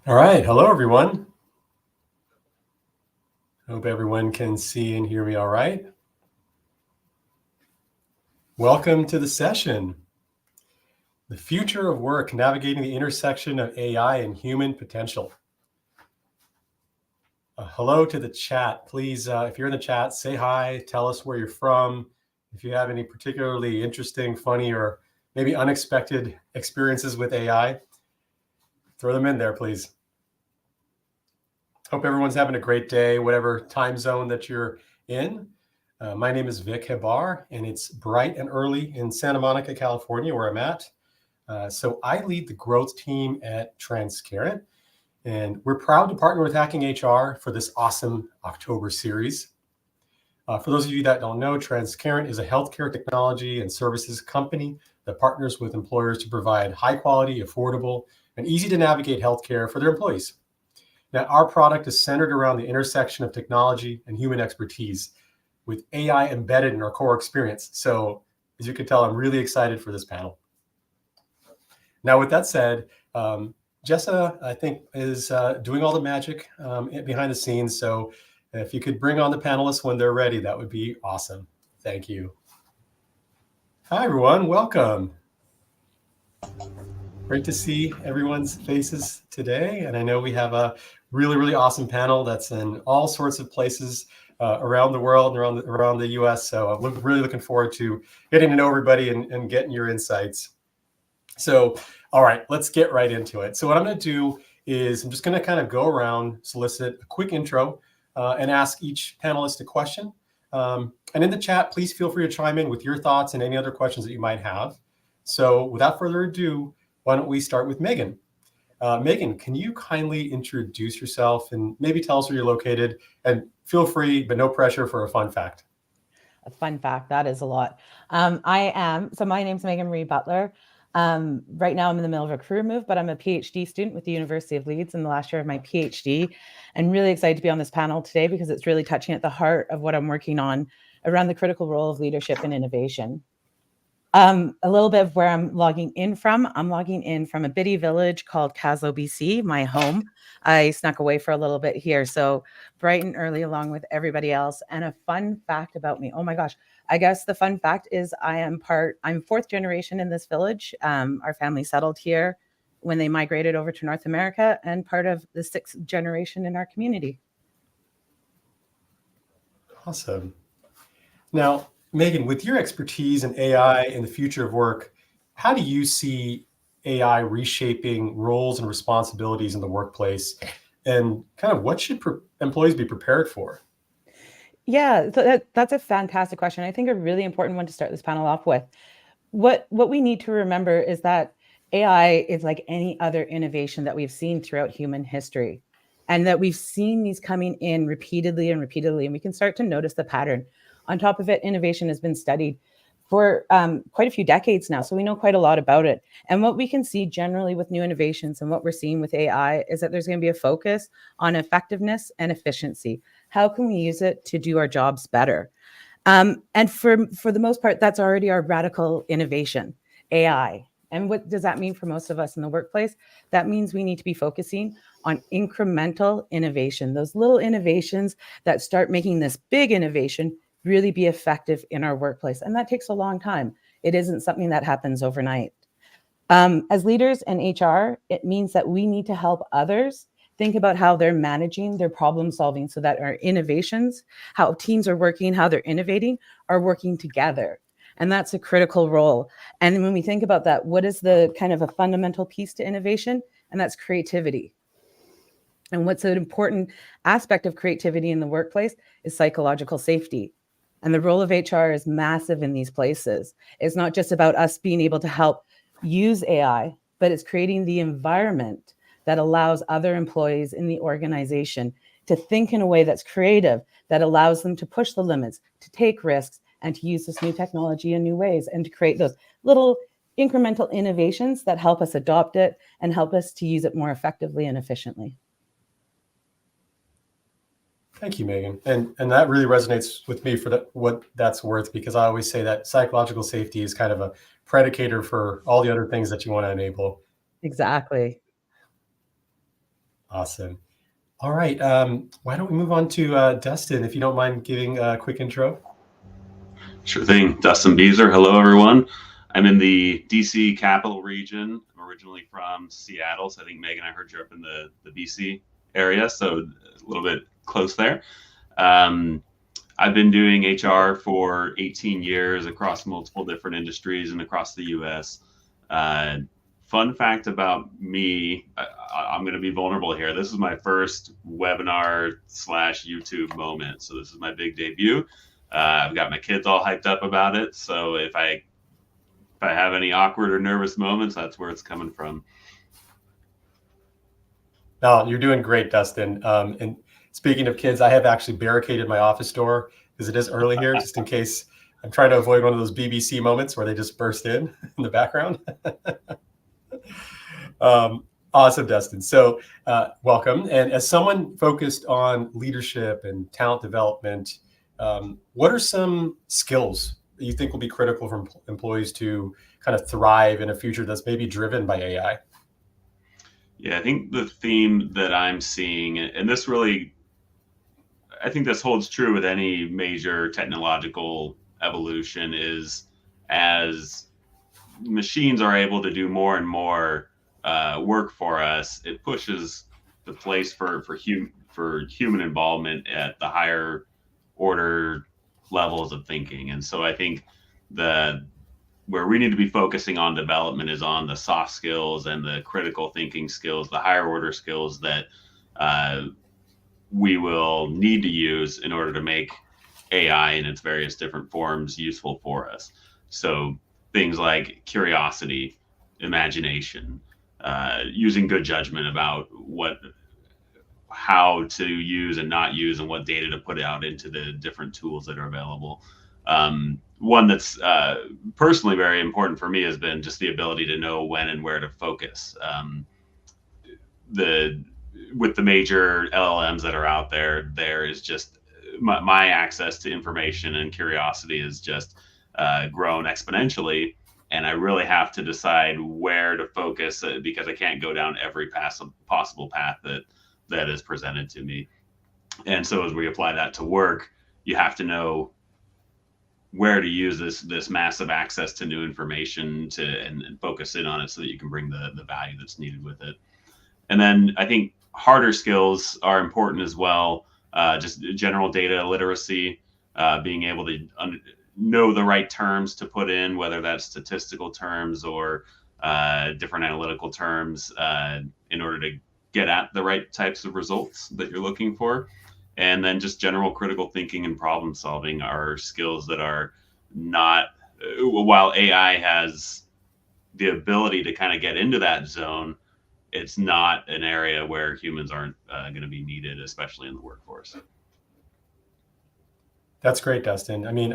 All right. Hello, everyone. Hope everyone can see and hear me all right. Welcome to the session. The future of work, navigating the intersection of AI and human potential. Hello to the chat. Please, if you're in the chat, say hi, tell us where you're from. If you have any particularly interesting, funny, or maybe unexpected experiences with AI, throw them in there, please. Hope everyone's having a great day, whatever time zone that you're in. My name is Vic Hebar, and it's bright and early in Santa Monica, California, where I'm at. So I lead the growth team at Transcarent, and we're proud to partner with Hacking HR for this awesome October series. For those of you that don't know, Transcarent is a healthcare technology and services company that partners with employers to provide high quality, affordable, and easy to navigate healthcare for their employees. Now, our product is centered around the intersection of technology and human expertise, with AI embedded in our core experience. So, as you can tell, I'm really excited for this panel. Now, with that said, Jessa, I think, is doing all the magic behind the scenes. So, if you could bring on the panelists when they're ready, that would be awesome. Thank you. Hi, everyone. Welcome. Great to see everyone's faces today. And I know we have a really, really awesome panel that's in all sorts of places around the world and around the US. So I'm really looking forward to getting to know everybody and getting your insights. So, all right, let's get right into it. So what I'm going to do is I'm just going to kind of go around, solicit a quick intro, and ask each panelist a question. And in the chat, please feel free to chime in with your thoughts and any other questions that you might have. So without further ado, why don't we start with Megan? Megan, can you kindly introduce yourself and maybe tell us where you're located? And feel free, but no pressure, for a fun fact. A fun fact, that is a lot. So my name's Megan Marie Butler. Right now I'm in the middle of a career move, but I'm a PhD student with the University of Leeds in the last year of my PhD, and really excited to be on this panel today because it's really touching at the heart of what I'm working on around the critical role of leadership and innovation. A little bit of where I'm logging in from. I'm logging in from a bitty village called Caslow, BC, my home. I snuck away for a little bit here. So bright and early along with everybody else. And a fun fact about me. Oh my gosh. I guess the fun fact is I'm fourth generation in this village. Our family settled here when they migrated over to North America and part of the sixth generation in our community. Awesome. Now, Megan, with your expertise in AI and the future of work, how do you see AI reshaping roles and responsibilities in the workplace? And kind of what should employees be prepared for? Yeah, so that's a fantastic question. I think a really important one to start this panel off with. What we need to remember is that AI is like any other innovation that we've seen throughout human history, and that we've seen these coming in repeatedly and repeatedly, and we can start to notice the pattern. On top of it, innovation has been studied for quite a few decades now, so we know quite a lot about it. And what we can see generally with new innovations and what we're seeing with AI is that there's going to be a focus on effectiveness and efficiency. How can we use it to do our jobs better? And for the most part, that's already our radical innovation, AI. And what does that mean for most of us in the workplace? That means we need to be focusing on incremental innovation, those little innovations that start making this big innovation really be effective in our workplace. And that takes a long time. It isn't something that happens overnight. As leaders in HR, it means that we need to help others think about how they're managing their problem solving so that our innovations, how teams are working, how they're innovating, are working together. And that's a critical role. And when we think about that, what is the kind of a fundamental piece to innovation? And that's creativity. And what's an important aspect of creativity in the workplace is psychological safety. And the role of HR is massive in these places. It's not just about us being able to help use AI, but it's creating the environment that allows other employees in the organization to think in a way that's creative, that allows them to push the limits, to take risks, and to use this new technology in new ways, and to create those little incremental innovations that help us adopt it and help us to use it more effectively and efficiently. Thank you, Megan. And that really resonates with me for what that's worth, because I always say that psychological safety is kind of a predicator for all the other things that you want to enable. Exactly. Awesome. All right. Why don't we move on to Dustin, if you don't mind giving a quick intro? Sure thing. Dustin Beezer. Hello, everyone. I'm in the DC capital region. I'm originally from Seattle, so I think Megan, I heard you're up in the BC area, so a little bit close there. I've been doing HR for 18 years across multiple different industries and across the US. Fun fact about me, I'm going to be vulnerable here. This is my first webinar / YouTube moment. So this is my big debut. I've got my kids all hyped up about it. So if I have any awkward or nervous moments, that's where it's coming from. No, you're doing great, Dustin. And speaking of kids, I have actually barricaded my office door because it is early here, just in case. I'm trying to avoid one of those BBC moments where they just burst in the background. Awesome, Dustin. So welcome. And as someone focused on leadership and talent development, what are some skills that you think will be critical for employees to kind of thrive in a future that's maybe driven by AI? Yeah, I think the theme that I'm seeing, and this really, I think this holds true with any major technological evolution, is as machines are able to do more and more work for us, it pushes the place for human involvement at the higher order levels of thinking. And so I think where we need to be focusing on development is on the soft skills and the critical thinking skills, the higher order skills that we will need to use in order to make AI in its various different forms useful for us. So things like curiosity, imagination, using good judgment about how to use and not use and what data to put out into the different tools that are available. One that's personally very important for me has been just the ability to know when and where to focus. With the major LLMs that are out there, there is just my access to information and curiosity has just grown exponentially. And I really have to decide where to focus because I can't go down every possible path that is presented to me. And so as we apply that to work, you have to know where to use this massive access to new information and focus in on it so that you can bring the value that's needed with it. And then I think harder skills are important as well. Just general data literacy, being able to know the right terms to put in, whether that's statistical terms or different analytical terms, in order to get at the right types of results that you're looking for. And then just general critical thinking and problem solving are skills that are not, while AI has the ability to kind of get into that zone, it's not an area where humans aren't going to be needed, especially in the workforce. That's great, Dustin. I mean,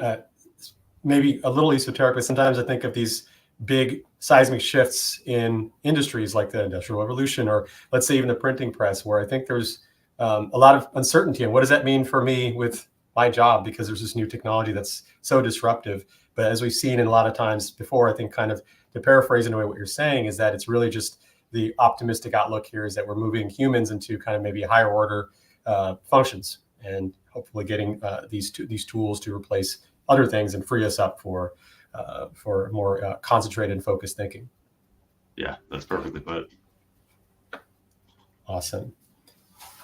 maybe a little esoteric, but sometimes I think of these big seismic shifts in industries like the Industrial Revolution, or let's say even the printing press, where I think there's a lot of uncertainty. And what does that mean for me with my job? Because there's this new technology that's so disruptive. But as we've seen in a lot of times before, I think kind of to paraphrase in a way what you're saying is that it's really just the optimistic outlook here is that we're moving humans into kind of maybe higher order functions and hopefully getting these tools to replace other things and free us up for more concentrated and focused thinking. Yeah, that's perfectly put. Awesome.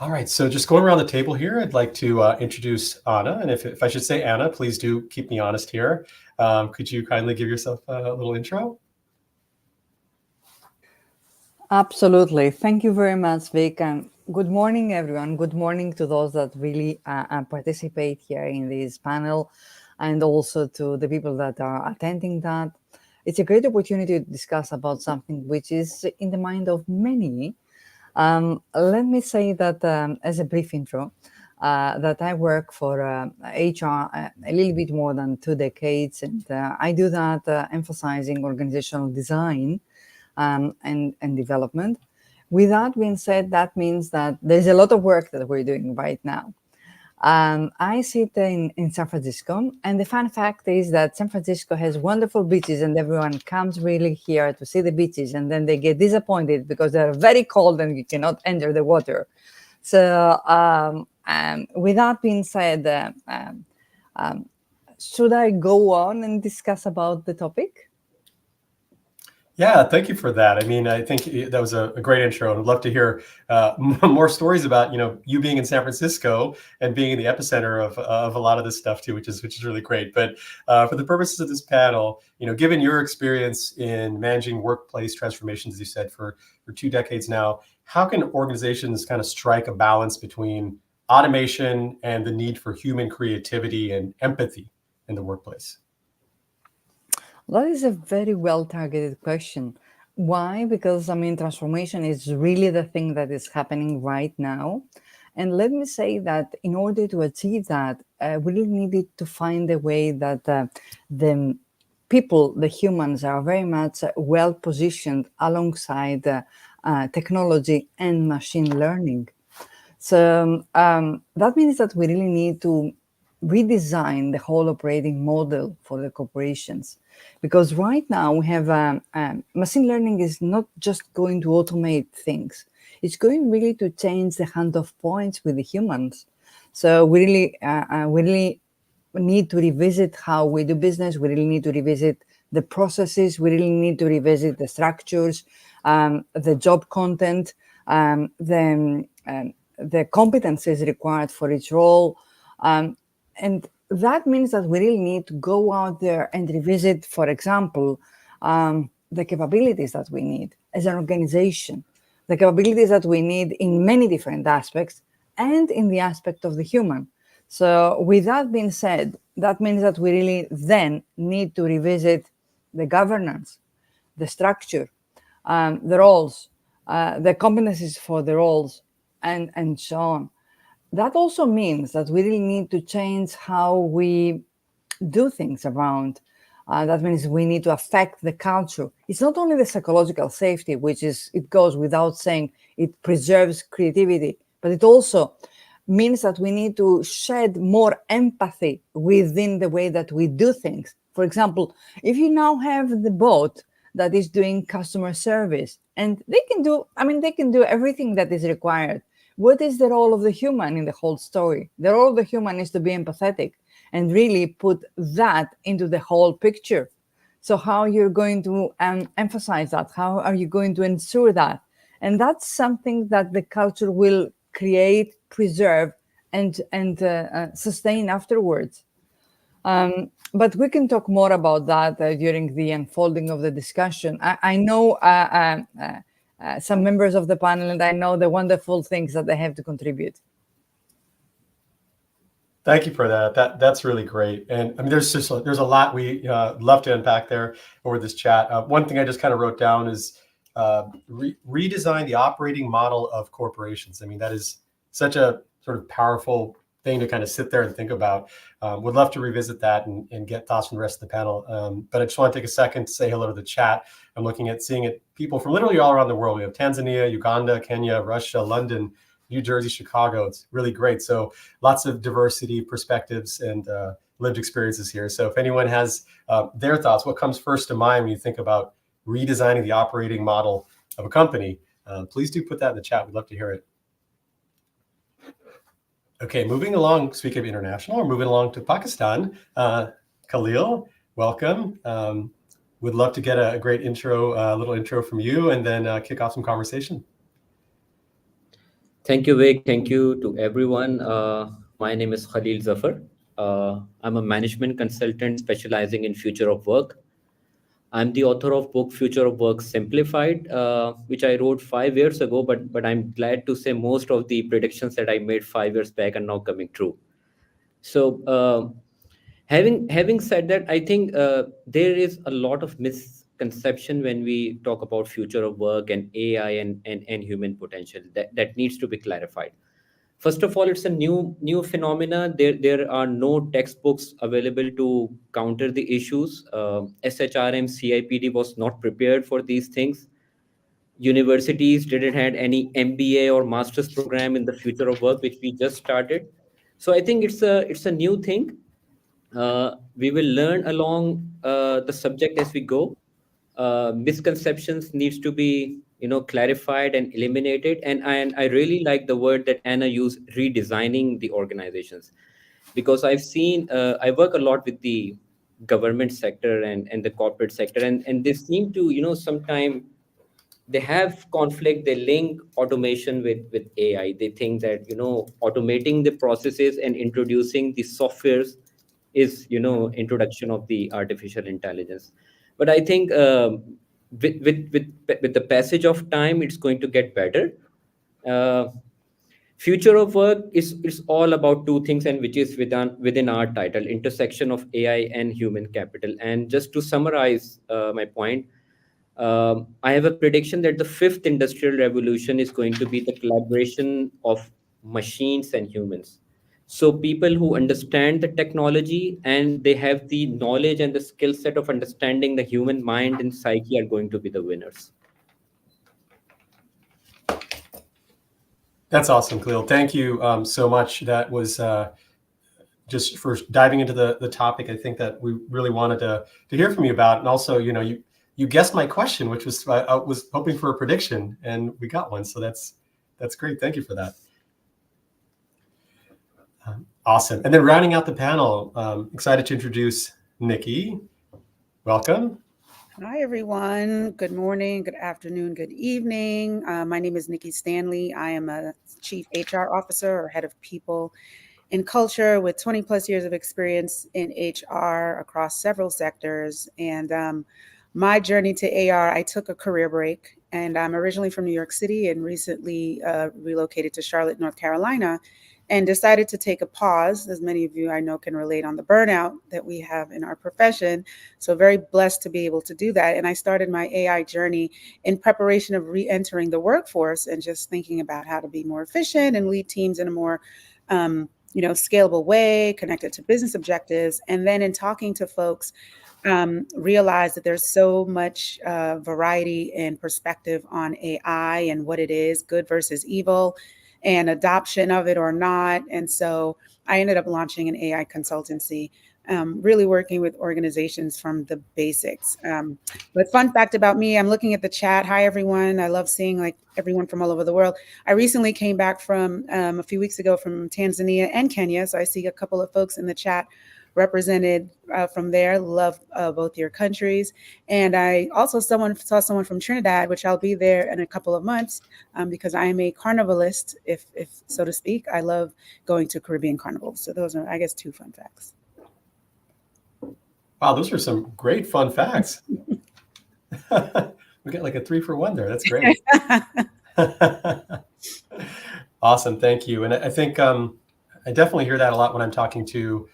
All right, so just going around the table here, I'd like to introduce Anna. And if I should say Anna, please do keep me honest here. Could you kindly give yourself a little intro? Absolutely. Thank you very much, Vic. And good morning, everyone. Good morning to those that really participate here in this panel, and also to the people that are attending that. It's a great opportunity to discuss about something which is in the mind of many. Let me say that as a brief intro, that I work for HR a little bit more than 2 decades, and I do that emphasizing organizational design and development. With that being said, that means that there's a lot of work that we're doing right now. I sit in San Francisco, and the fun fact is that San Francisco has wonderful beaches, and everyone comes really here to see the beaches, and then they get disappointed because they're very cold and you cannot enter the water. So, with that being said, should I go on and discuss about the topic? Yeah, thank you for that. I mean, I think that was a great intro. I'd love to hear more stories about you being in San Francisco and being in the epicenter of a lot of this stuff too, which is really great. But for the purposes of this panel, given your experience in managing workplace transformations, as you said, for 2 decades now, how can organizations kind of strike a balance between automation and the need for human creativity and empathy in the workplace? That is a very well targeted question. Why? Because transformation is really the thing that is happening right now. And let me say that in order to achieve that, we really needed to find a way that the people, the humans, are very much well positioned alongside technology and machine learning. So that means that we really need to redesign the whole operating model for the corporations. Because right now we have machine learning is not just going to automate things. It's going really to change the handoff points with the humans. So we really need to revisit how we do business. We really need to revisit the processes. We really need to revisit the structures, the job content, the competencies required for each role. And that means that we really need to go out there and revisit, for example, the capabilities that we need as an organization, the capabilities that we need in many different aspects and in the aspect of the human. So with that being said, that means that we really then need to revisit the governance, the structure, the roles, the competencies for the roles, and so on. That also means that we really need to change how we do things around. That means we need to affect the culture. It's not only the psychological safety, it goes without saying, it preserves creativity, but it also means that we need to shed more empathy within the way that we do things. For example, if you now have the bot that is doing customer service, and they can do everything that is required. What is the role of the human in the whole story? The role of the human is to be empathetic and really put that into the whole picture. So how you're going to emphasize that? How are you going to ensure that? And that's something that the culture will create, preserve, and sustain afterwards. But we can talk more about that during the unfolding of the discussion. I know some members of the panel, and I know the wonderful things that they have to contribute. Thank you for that. That's really great. And I mean, there's a lot we love to unpack there over this chat. One thing I just kind of wrote down is redesign the operating model of corporations. I mean, that is such a sort of powerful thing to kind of sit there and think about. Would love to revisit that and get thoughts from the rest of the panel. But I just want to take a second to say hello to the chat. I'm looking at people from literally all around the world. We have Tanzania, Uganda, Kenya, Russia, London, New Jersey, Chicago. It's really great. So lots of diversity, perspectives, and lived experiences here. So if anyone has their thoughts, what comes first to mind when you think about redesigning the operating model of a company, please do put that in the chat. We'd love to hear it. Okay, moving along, speaking of international, we're moving along to Pakistan. Khalil, welcome. Would love to get a great intro, a little intro from you, and then kick off some conversation. Thank you, Vic. Thank you to everyone. My name is Khalil Zafar. I'm a management consultant specializing in future of work. I'm the author of book Future of Work Simplified, which I wrote 5 years ago, but I'm glad to say most of the predictions that I made 5 years back are now coming true. So having said that, I think there is a lot of misconception when we talk about future of work and AI and human potential that needs to be clarified. First of all, it's a new phenomena. There are no textbooks available to counter the issues. SHRM, CIPD was not prepared for these things. Universities didn't have any MBA or master's program in the future of work, which we just started. So I think it's a new thing. We will learn along the subject as we go. Misconceptions needs to be clarified and eliminated. And I really like the word that Anna used, redesigning the organizations, because I've seen I work a lot with the government sector and the corporate sector, and they seem to sometimes they have conflict. They link automation with AI. They think that automating the processes and introducing the softwares is introduction of the artificial intelligence. But I think with the passage of time, it's going to get better. uh, Future of work is all about two things, and which is within our title, intersection of AI and human capital. And just to summarize my point, I have a prediction that the fifth industrial revolution is going to be the collaboration of machines and humans. So people who understand the technology and they have the knowledge and the skill set of understanding the human mind and psyche are going to be the winners. That's awesome, Khalil. Thank you so much. That was just for diving into the topic. I think that we really wanted to hear from you about, and also, you guessed my question, which was I was hoping for a prediction, and we got one. So that's great. Thank you for that. Awesome. And then rounding out the panel, excited to introduce Nikki. Welcome. Hi, everyone. Good morning, good afternoon, good evening. My name is Nikki Stanley. I am a Chief HR Officer or Head of People and Culture with 20 plus years of experience in HR across several sectors. And my journey to AR, I took a career break, and I'm originally from New York City and recently relocated to Charlotte, North Carolina, and decided to take a pause. As many of you I know can relate on the burnout that we have in our profession. So very blessed to be able to do that. And I started my AI journey in preparation of re-entering the workforce and just thinking about how to be more efficient and lead teams in a more scalable way, connected to business objectives. And then in talking to folks, realize that there's so much variety and perspective on AI and what it is, good versus evil, and adoption of it or not. And so I ended up launching an AI consultancy, really working with organizations from the basics. But fun fact about me, I'm looking at the chat. Hi, everyone. I love seeing everyone from all over the world. I recently came back from a few weeks ago from Tanzania and Kenya. So I see a couple of folks in the chat represented from there. Love both your countries. And I also saw someone from Trinidad, which I'll be there in a couple of months because I am a carnivalist, if so to speak. I love going to Caribbean carnivals. So those are, I guess, two fun facts. Wow, those are some great fun facts. We get like a 3-for-1 there. That's great. Awesome. Thank you. And I think I definitely hear that a lot when I'm talking to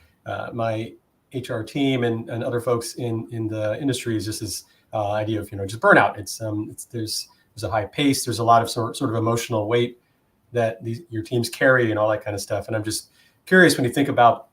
my HR team and other folks in the industry. Is just this idea of just burnout. There's a high pace. There's a lot of sort of emotional weight that your teams carry and all that kind of stuff. And I'm just curious, when you think about,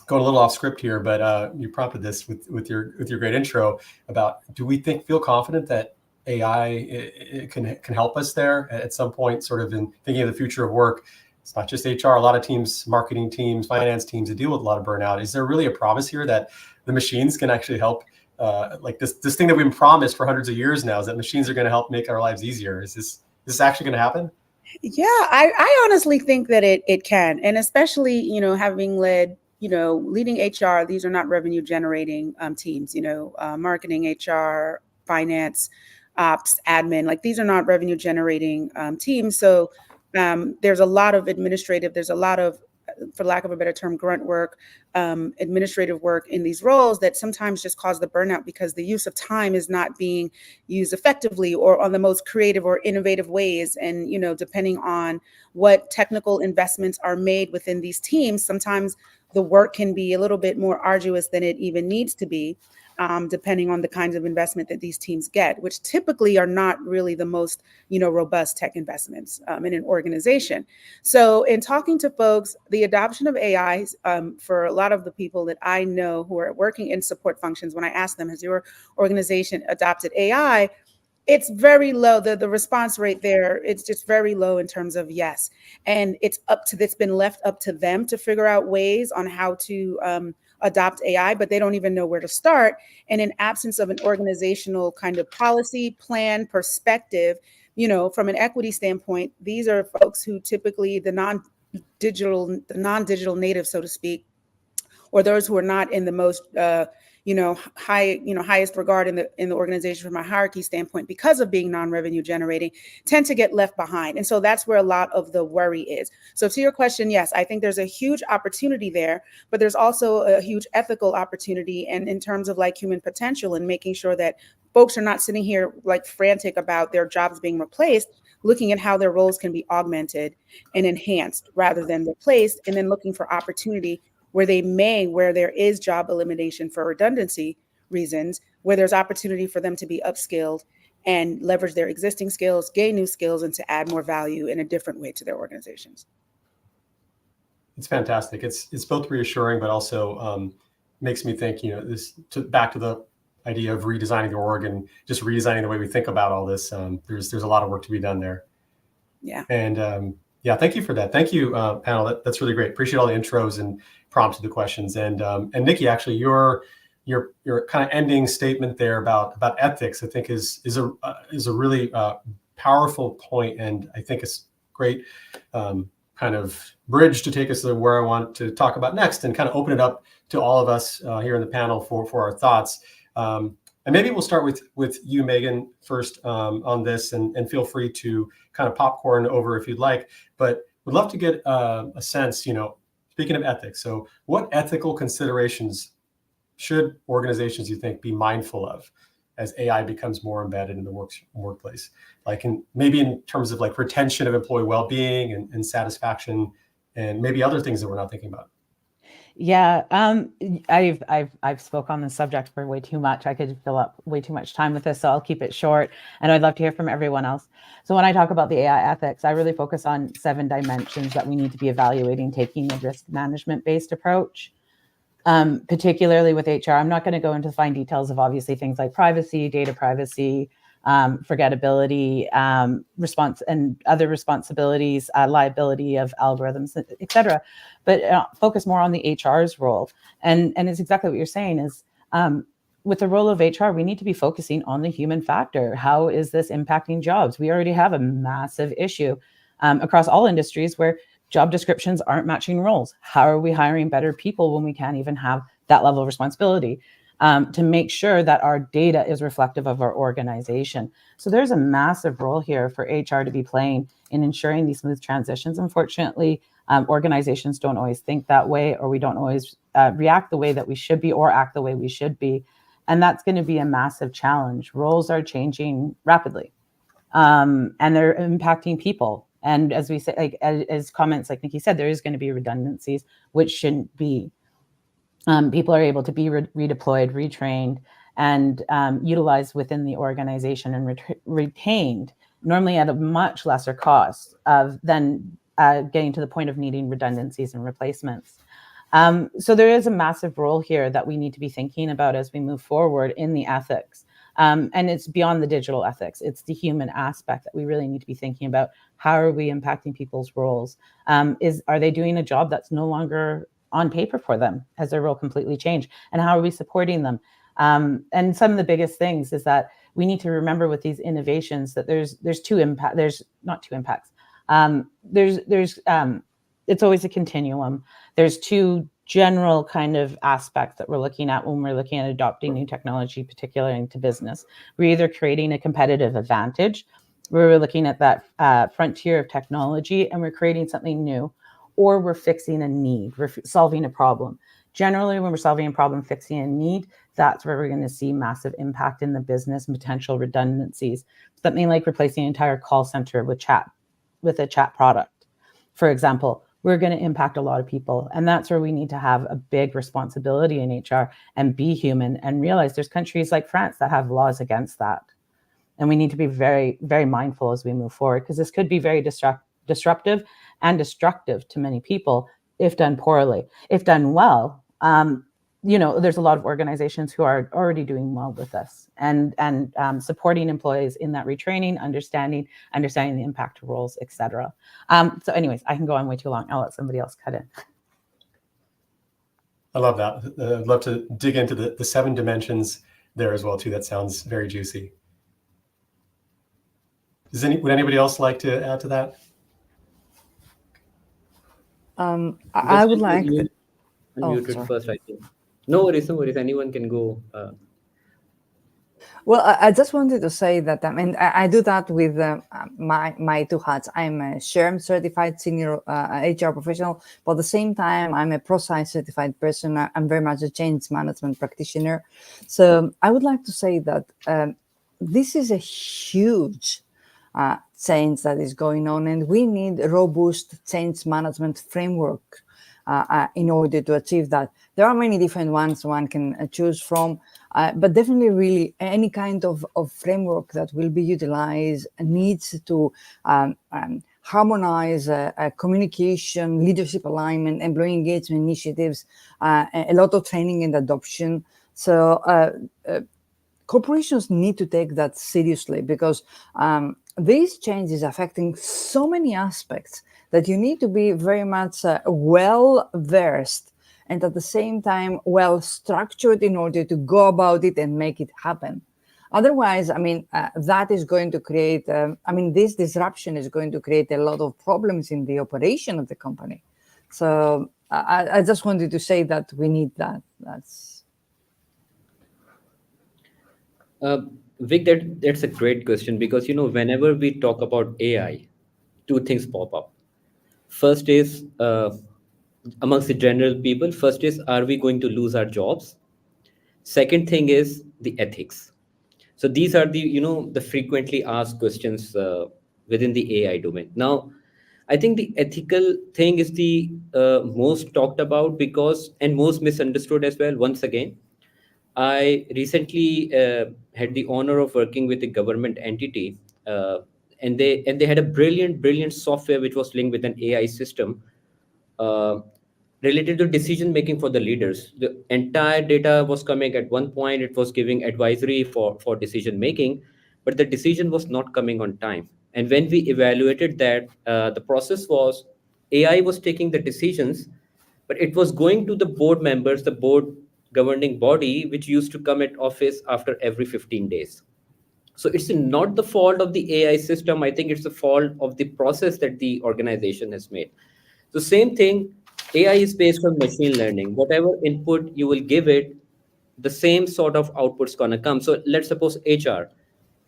going a little off script here, but you prompted this with your great intro about, do we feel confident that AI it can help us there at some point, sort of in thinking of the future of work? It's not just HR, a lot of teams, marketing teams, finance teams that deal with a lot of burnout. Is there really a promise here that the machines can actually help? Like this thing that we've been promised for hundreds of years now, is that machines are going to help make our lives easier. Is this actually going to happen? Yeah, I honestly think that it can. And especially, having led, leading HR, these are not revenue generating teams, marketing, HR, finance, ops, admin, these are not revenue generating teams. So there's a lot of administrative, there's a lot of, for lack of a better term, grunt work, administrative work in these roles that sometimes just cause the burnout because the use of time is not being used effectively or on the most creative or innovative ways. And, depending on what technical investments are made within these teams, sometimes the work can be a little bit more arduous than it even needs to be, depending on the kinds of investment that these teams get, which typically are not really the most, robust tech investments in an organization. So in talking to folks, the adoption of AI for a lot of the people that I know who are working in support functions, when I ask them, has your organization adopted AI? It's very low. The response rate there, it's just very low in terms of yes. And it's been left up to them to figure out ways on how to adopt AI, but they don't even know where to start. And in absence of an organizational kind of policy plan perspective, from an equity standpoint, these are folks who typically the non-digital natives, so to speak, or those who are not in the most highest regard in the organization from a hierarchy standpoint, because of being non-revenue generating, tend to get left behind. And so that's where a lot of the worry is. So to your question, yes, I think there's a huge opportunity there, but there's also a huge ethical opportunity, and in terms of like human potential and making sure that folks are not sitting here like frantic about their jobs being replaced, looking at how their roles can be augmented and enhanced rather than replaced, and then looking for opportunity where there is job elimination for redundancy reasons, where there's opportunity for them to be upskilled and leverage their existing skills, gain new skills, and to add more value in a different way to their organizations. It's fantastic. It's both reassuring, but also makes me think, back to the idea of redesigning the org and just redesigning the way we think about all this. There's a lot of work to be done there. Yeah. And yeah, thank you for that. Thank you, panel. That's really great. Appreciate all the intros and prompts to the questions. And Nikki, actually, your kind of ending statement there about ethics, I think is a really powerful point, and I think it's great kind of bridge to take us to where I want to talk about next, and kind of open it up to all of us here in the panel for our thoughts. And maybe we'll start with you, Megan, first on this, and feel free to kind of popcorn over if you'd like. But we'd love to get a sense, speaking of ethics, so what ethical considerations should organizations, you think, be mindful of as AI becomes more embedded in the workplace? Like maybe in terms of like retention of employee well-being and satisfaction, and maybe other things that we're not thinking about. Yeah, I've spoke on this subject for way too much. I could fill up way too much time with this, so I'll keep it short. And I'd love to hear from everyone else. So when I talk about the AI ethics, I really focus on 7 dimensions that we need to be evaluating, taking a risk management-based approach. Particularly with HR, I'm not going to go into fine details of obviously things like privacy, data privacy, forgettability, response and other responsibilities, liability of algorithms, et cetera, but focus more on the HR's role. And it's exactly what you're saying is, with the role of HR, we need to be focusing on the human factor. How is this impacting jobs? We already have a massive issue across all industries where job descriptions aren't matching roles. How are we hiring better people when we can't even have that level of responsibility? To make sure that our data is reflective of our organization. So there's a massive role here for HR to be playing in ensuring these smooth transitions. Unfortunately, organizations don't always think that way, or we don't always react the way that we should be or act the way we should be. And that's going to be a massive challenge. Roles are changing rapidly, and they're impacting people. And as we say, like as comments like Nikki said, there is going to be redundancies, which shouldn't be. People are able to be redeployed, retrained, and utilized within the organization and retained, normally at a much lesser cost than getting to the point of needing redundancies and replacements. So there is a massive role here that we need to be thinking about as we move forward in the ethics. And it's beyond the digital ethics. It's the human aspect that we really need to be thinking about. How are we impacting people's roles? Are they doing a job that's no longer on paper for them? Has their role completely changed? And how are we supporting them? And some of the biggest things is that we need to remember with these innovations that there's not two impacts. It's always a continuum. There's 2 general kind of aspects that we're looking at when we're looking at adopting new technology, particularly into business. We're either creating a competitive advantage, where we're looking at that frontier of technology and we're creating something new, or we're fixing a need, we're solving a problem. Generally, when we're solving a problem, fixing a need, that's where we're going to see massive impact in the business and potential redundancies. Something like replacing an entire call center with a chat product, for example, we're going to impact a lot of people. And that's where we need to have a big responsibility in HR and be human and realize there's countries like France that have laws against that. And we need to be very, very mindful as we move forward, because this could be very disruptive and destructive to many people if done poorly. If done well, there's a lot of organizations who are already doing well with this and supporting employees in that retraining, understanding the impact of roles, etc. So anyways, I can go on way too long. I'll let somebody else cut in. I love that. I'd love to dig into the 7 dimensions there as well too. That sounds very juicy. Would anybody else like to add to that? I would like to. Unmuted sorry. first, I think. No worries, no worries. Anyone can go. Well, I just wanted to say that I do that with my 2 hats. I'm a SHRM certified senior HR professional, but at the same time, I'm a ProSci certified person. I'm very much a change management practitioner. So I would like to say that this is a huge change that is going on, and we need a robust change management framework in order to achieve that. There are many different ones one can choose from, but definitely really any kind of framework that will be utilized needs to harmonize communication, leadership alignment, employee engagement initiatives, a lot of training and adoption. So corporations need to take that seriously, because these changes affecting so many aspects that you need to be very much well versed and at the same time well structured in order to go about it and make it happen. Otherwise, that is going to create, this disruption is going to create a lot of problems in the operation of the company. So I just wanted to say that we need that. That's. Vic, that's a great question, because, whenever we talk about AI, 2 things pop up. First is, amongst the general people, first is, are we going to lose our jobs? Second thing is the ethics. So these are the frequently asked questions within the AI domain. Now, I think the ethical thing is the most talked about and most misunderstood as well. Once again, I recently had the honor of working with a government entity, and they had a brilliant software which was linked with an AI system related to decision making for the leaders. The entire data was coming at one point. It was giving advisory for decision making, but the decision was not coming on time. And when we evaluated that, the process was AI was taking the decisions, but it was going to the board members, the board governing body, which used to come at office after every 15 days. So it's not the fault of the AI system. I think it's the fault of the process that the organization has made. So same thing, AI is based on machine learning. Whatever input you will give it, the same sort of output's gonna come. So let's suppose HR,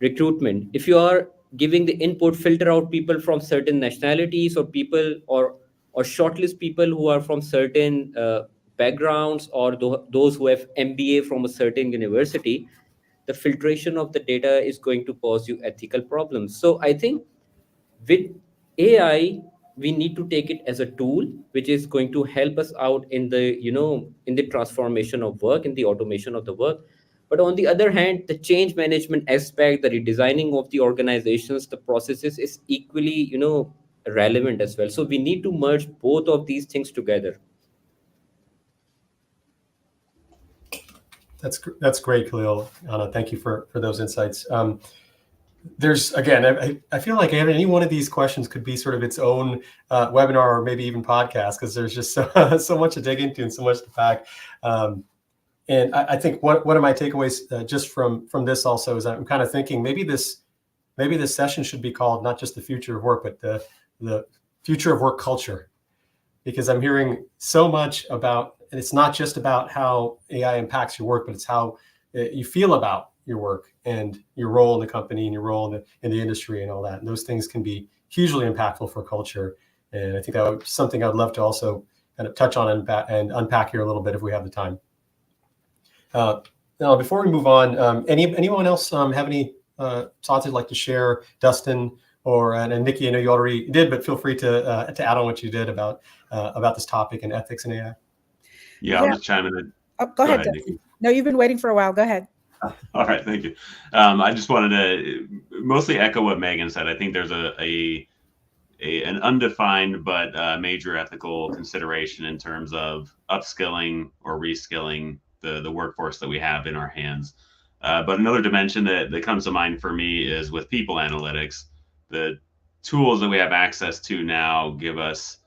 recruitment. If you are giving the input, filter out people from certain nationalities or people or shortlist people who are from certain backgrounds or those who have MBA from a certain university, the filtration of the data is going to cause you ethical problems. So I think with AI, we need to take it as a tool which is going to help us out in the in the transformation of work, in the automation of the work. But on the other hand, the change management aspect, the redesigning of the organizations, the processes is equally relevant as well. So we need to merge both of these things together. That's great, Khalil. Anna, thank you for those insights. There's, again, I feel like any one of these questions could be sort of its own webinar or maybe even podcast, because there's just so much to dig into and so much to pack. And I think one of my takeaways just from this also is I'm kind of thinking maybe this session should be called not just the future of work, but the future of work culture, because I'm hearing so much about, and it's not just about how AI impacts your work, but it's how you feel about your work and your role in the company and your role in the industry and all that. And those things can be hugely impactful for culture. And I think that would be something I'd love to also kind of touch on and unpack here a little bit if we have the time. Now, before we move on, anyone else have any thoughts they'd like to share? Dustin and Nikki, I know you already did, but feel free to add on what you did about this topic and ethics in AI. Yeah, I'll just chime in. Go ahead, Dustin. No, you've been waiting for a while. Go ahead. All right, thank you. I just wanted to mostly echo what Megan said. I think there's an undefined but major ethical consideration in terms of upskilling or reskilling the workforce that we have in our hands. But another dimension that comes to mind for me is with people analytics. The tools that we have access to now give us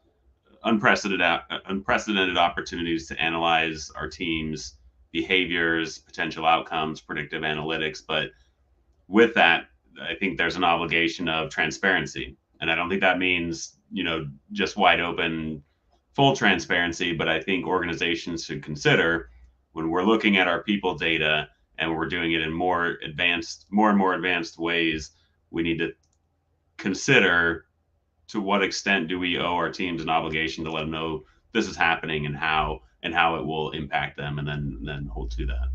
unprecedented opportunities to analyze our team's behaviors, potential outcomes, predictive analytics. But with that, I think there's an obligation of transparency. And I don't think that means, just wide open, full transparency, but I think organizations should consider, when we're looking at our people data and we're doing it in more and more advanced ways, we need to consider, to what extent do we owe our teams an obligation to let them know this is happening and how it will impact them, and then hold to that.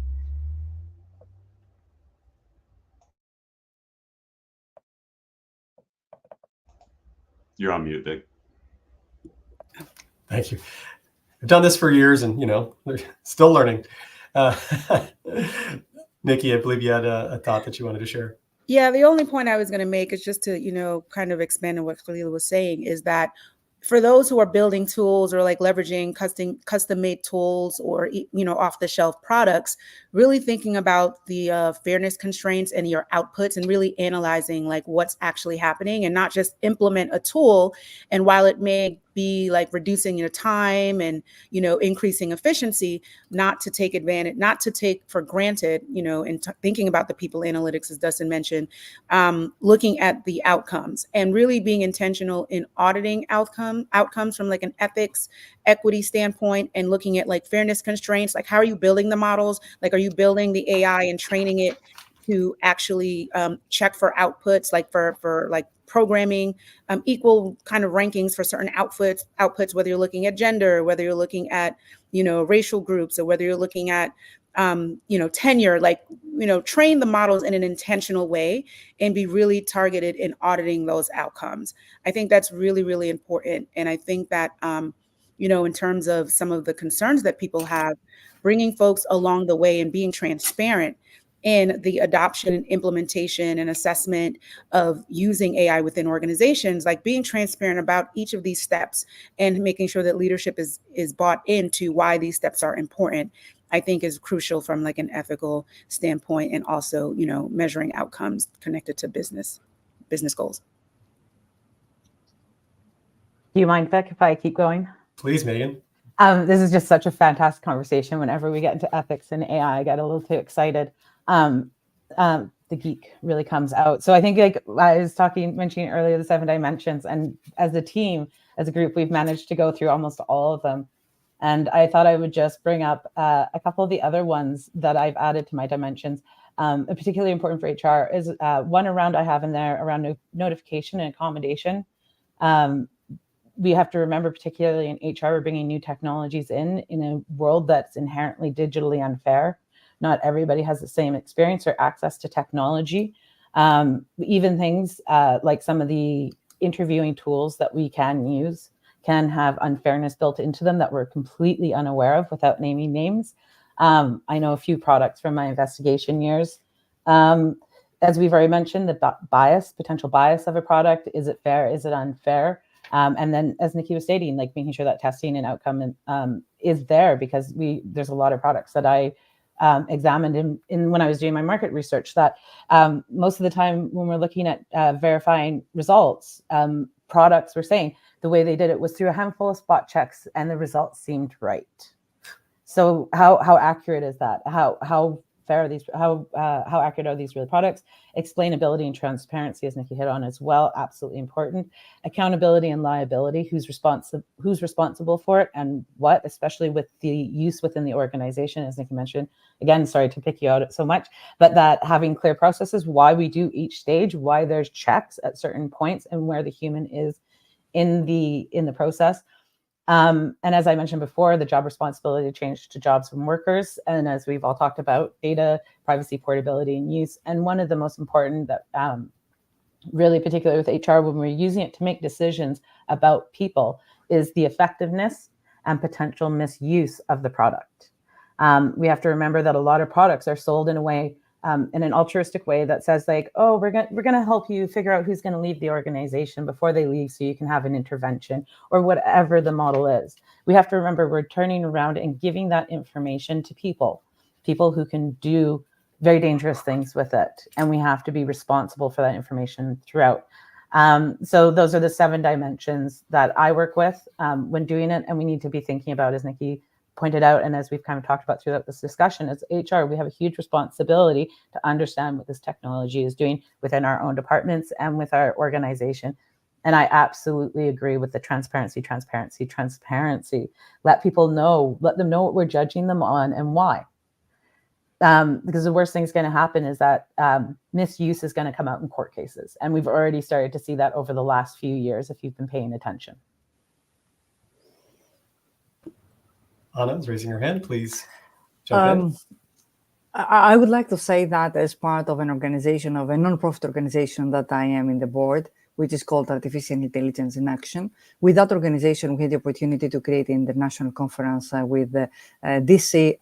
You're on mute, Vic. Thank you. I've done this for years, and still learning. Nikki, I believe you had a thought that you wanted to share. Yeah, the only point I was going to make is just to, kind of expand on what Khalil was saying, is that for those who are building tools or like leveraging custom-made tools or, off-the-shelf products, really thinking about the fairness constraints and your outputs, and really analyzing like what's actually happening, and not just implement a tool. And while it may be like reducing your time and, increasing efficiency, not to take for granted, and thinking about the people analytics, as Dustin mentioned, looking at the outcomes and really being intentional in auditing outcomes from like an ethics, equity standpoint, and looking at like fairness constraints. Like, how are you building the models? Like, are you building the AI and training it to actually check for outputs, like for like programming, equal kind of rankings for certain outputs, whether you're looking at gender, whether you're looking at, racial groups, or whether you're looking at, tenure, train the models in an intentional way and be really targeted in auditing those outcomes. I think that's really, really important. And I think that, in terms of some of the concerns that people have, bringing folks along the way and being transparent in the adoption and implementation and assessment of using AI within organizations, like being transparent about each of these steps and making sure that leadership is bought into why these steps are important, I think is crucial from like an ethical standpoint, and also, measuring outcomes connected to business goals. Do you mind, Vic, if I keep going? Please, Megan. This is just such a fantastic conversation. Whenever we get into ethics and AI, I get a little too excited. The geek really comes out. So I think, like I was mentioning earlier, the 7 dimensions, and as a team, as a group, we've managed to go through almost all of them. And I thought I would just bring up a couple of the other ones that I've added to my dimensions. Particularly important for HR is one around I have in there around notification and accommodation. We have to remember, particularly in HR, we're bringing new technologies in a world that's inherently digitally unfair. Not everybody has the same experience or access to technology. Even things like some of the interviewing tools that we can use can have unfairness built into them that we're completely unaware of without naming names. I know a few products from my investigation years. As we've already mentioned, the potential bias of a product. Is it fair? Is it unfair? And then, as Nikki was stating, like making sure that testing and outcome is there, because there's a lot of products that I examined in when I was doing my market research, that most of the time when we're looking at verifying results, products were saying the way they did it was through a handful of spot checks and the results seemed right. So how accurate is that? How fair are these? How accurate are these real products? Explainability and transparency, as Nikki hit on as well, absolutely important. Accountability and liability, who's responsible for it and what, especially with the use within the organization, as Nikki mentioned. Again, sorry to pick you out so much, but that having clear processes, why we do each stage, why there's checks at certain points, and where the human is in the process. And as I mentioned before, the job responsibility changed to jobs from workers. And as we've all talked about, data, privacy, portability, and use. And one of the most important that really particularly with HR, when we're using it to make decisions about people, is the effectiveness and potential misuse of the product. We have to remember that a lot of products are sold in a way, in an altruistic way that says like, oh, we're going to help you figure out who's going to leave the organization before they leave so you can have an intervention, or whatever the model is. We have to remember we're turning around and giving that information to people. people who can do very dangerous things with it, and we have to be responsible for that information throughout. So those are the 7 dimensions that I work with when doing it, and we need to be thinking about, as Nikki pointed out, and as we've kind of talked about throughout this discussion, as HR, we have a huge responsibility to understand what this technology is doing within our own departments and with our organization. And I absolutely agree with the transparency. Let people know, let them know what we're judging them on and why. Because the worst thing that's going to happen is that misuse is going to come out in court cases. And we've already started to see that over the last few years, if you've been paying attention. Anna is raising her hand. Please jump in. I would like to say that as part of an organization, of a non-profit organization that I am in the board, which is called Artificial Intelligence in Action. With that organization, we had the opportunity to create an international conference with DC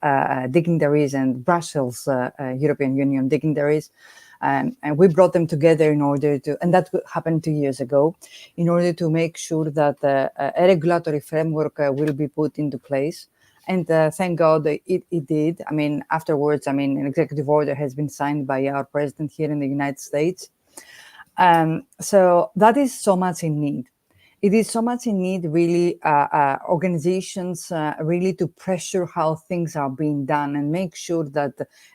dignitaries and Brussels European Union dignitaries. And we brought them together in order to, and that happened 2 years ago, in order to make sure that a regulatory framework will be put into place. And thank God it did. I mean, afterwards, an executive order has been signed by our president here in the United States. So that is so much in need. It is so much in need, really, organizations really to pressure how things are being done and make sure that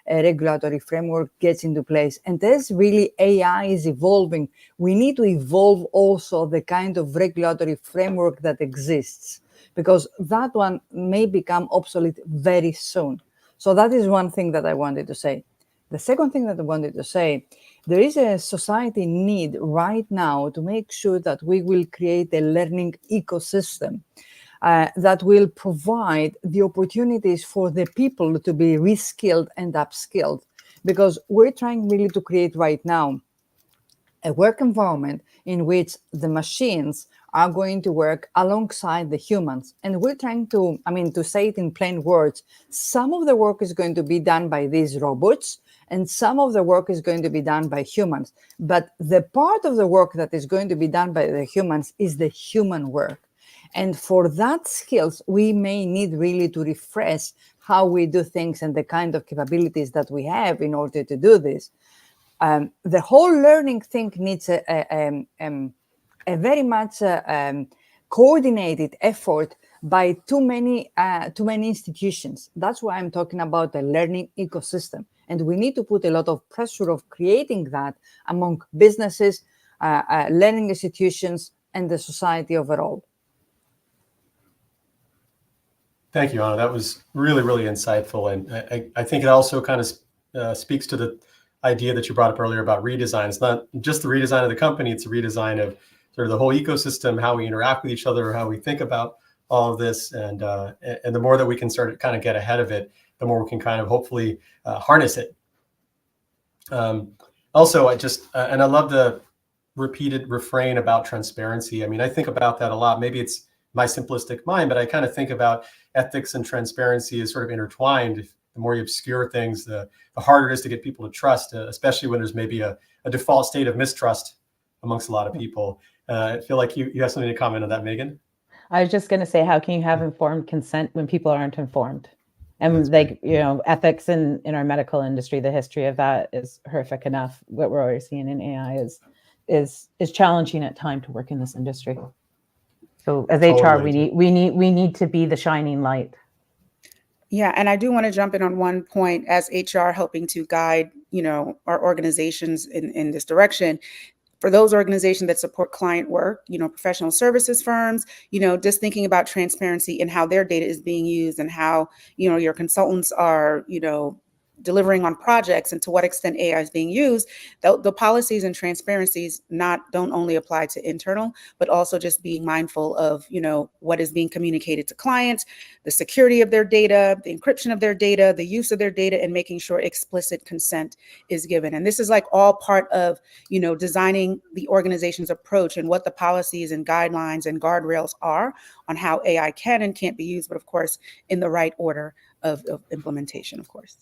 a regulatory framework gets into place. And as really AI is evolving, we need to evolve also the kind of regulatory framework that exists, because that one may become obsolete very soon. So that is one thing that I wanted to say. The second thing that I wanted to say, there is a society need right now to make sure that we will create a learning ecosystem that will provide the opportunities for the people to be reskilled and upskilled, because we're trying really to create right now a work environment in which the machines are going to work alongside the humans. And we're trying to, to say it in plain words, some of the work is going to be done by these robots, and some of the work is going to be done by humans. But the part of the work that is going to be done by the humans is the human work. And for that skills, we may need really to refresh how we do things and the kind of capabilities that we have in order to do this. The whole learning thing needs a very much coordinated effort by too many institutions. That's why I'm talking about a learning ecosystem. And we need to put a lot of pressure of creating that among businesses, learning institutions, and the society overall. Thank you, Anna. That was really, really insightful. And I think it also kind of speaks to the idea that you brought up earlier about redesign. It's not just the redesign of the company, it's a redesign of sort of the whole ecosystem, how we interact with each other, how we think about all of this. And the more that we can start to kind of get ahead of it, the more we can kind of hopefully harness it. Also, I love the repeated refrain about transparency. I think about that a lot. Maybe it's my simplistic mind, but I kind of think about ethics and transparency as sort of intertwined. The more you obscure things, the harder it is to get people to trust, especially when there's maybe a default state of mistrust amongst a lot of people. I feel like you have something to comment on that, Megan. I was just going to say, how can you have informed consent when people aren't informed? And ethics in our medical industry, the history of that is horrific enough. What we're already seeing in AI is challenging at time to work in this industry. So as HR, we need to be the shining light. Yeah, and I do want to jump in on one point as HR helping to guide, our organizations in this direction. For those organizations that support client work, professional services firms, just thinking about transparency and how their data is being used and how, your consultants are, delivering on projects and to what extent AI is being used, the policies and transparencies don't only apply to internal, but also just being mindful of, what is being communicated to clients, the security of their data, the encryption of their data, the use of their data, and making sure explicit consent is given. And this is like all part of, designing the organization's approach and what the policies and guidelines and guardrails are on how AI can and can't be used, but of course, in the right order of implementation, of course.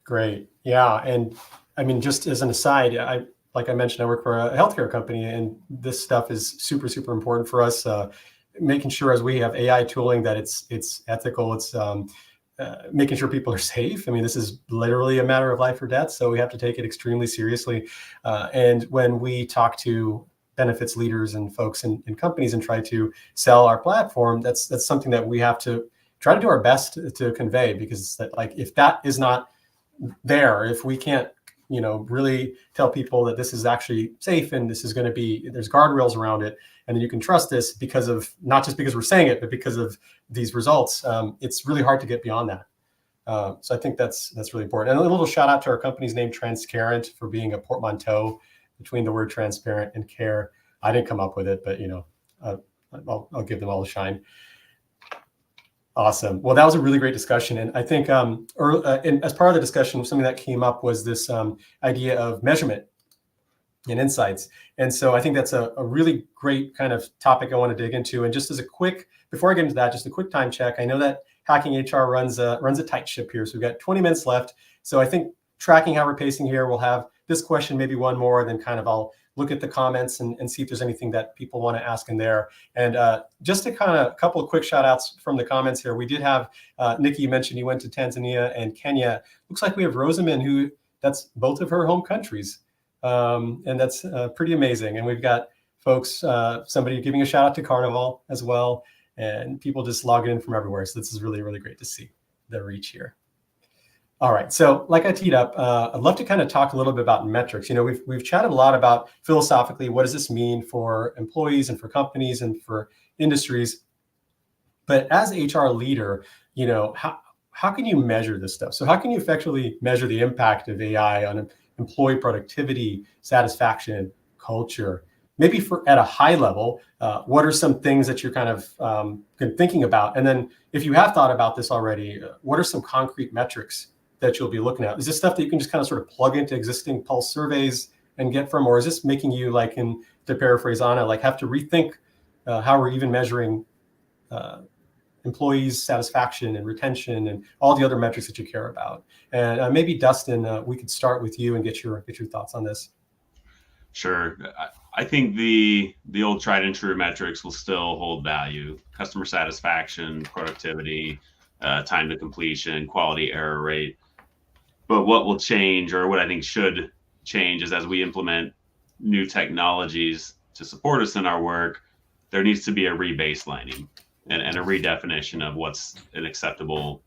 Great. Yeah. And just as an aside, like I mentioned, I work for a healthcare company, and this stuff is super, super important for us. Making sure as we have AI tooling that it's ethical, it's making sure people are safe. I mean, this is literally a matter of life or death, so we have to take it extremely seriously. And when we talk to benefits leaders and folks in companies and try to sell our platform, that's something that we have to try to do our best to convey, because that, like, if that is not there, if we can't, you know, really tell people that this is actually safe and this is going to be, there's guardrails around it, and you can trust this because of, not just because we're saying it, but because of these results, it's really hard to get beyond that. So I think that's really important. And a little shout out to our company's name, Transcarent, for being a portmanteau between the word transparent and care. I didn't come up with it, but, you know, I'll give them all the shine. Awesome. Well, that was a really great discussion. And I think and as part of the discussion, something that came up was this idea of measurement and insights. And so I think that's a really great kind of topic I want to dig into. And just as a quick, before I get into that, just a quick time check. I know that Hacking HR runs a tight ship here. So we've got 20 minutes left. So I think tracking how we're pacing here, we'll have this question, maybe one more, then kind of I'll look at the comments and see if there's anything that people want to ask in there. And just to kind of a couple of quick shout outs from the comments here. We did have, Nikki, you mentioned you went to Tanzania and Kenya. Looks like we have Rosamond, who that's both of her home countries. And that's pretty amazing. And we've got folks, somebody giving a shout out to Carnival as well, and people just logging in from everywhere. So this is really, really great to see the reach here. All right, so like I teed up, I'd love to kind of talk a little bit about metrics. You know, we've chatted a lot about philosophically, what does this mean for employees and for companies and for industries? But as an HR leader, you know, how can you measure this stuff? So how can you effectively measure the impact of AI on employee productivity, satisfaction, culture? Maybe at a high level, what are some things that you're kind of thinking about? And then if you have thought about this already, what are some concrete metrics that you'll be looking at? Is this stuff that you can just kind of sort of plug into existing Pulse surveys and get from, or is this making you, like, to paraphrase Anna, like have to rethink how we're even measuring employees' satisfaction and retention and all the other metrics that you care about? And maybe Dustin, we could start with you and get your thoughts on this. Sure. I think the old tried and true metrics will still hold value: customer satisfaction, productivity, time to completion, quality error rate. But what will change, or what I think should change, is as we implement new technologies to support us in our work, there needs to be a rebaselining and a redefinition of what's an acceptable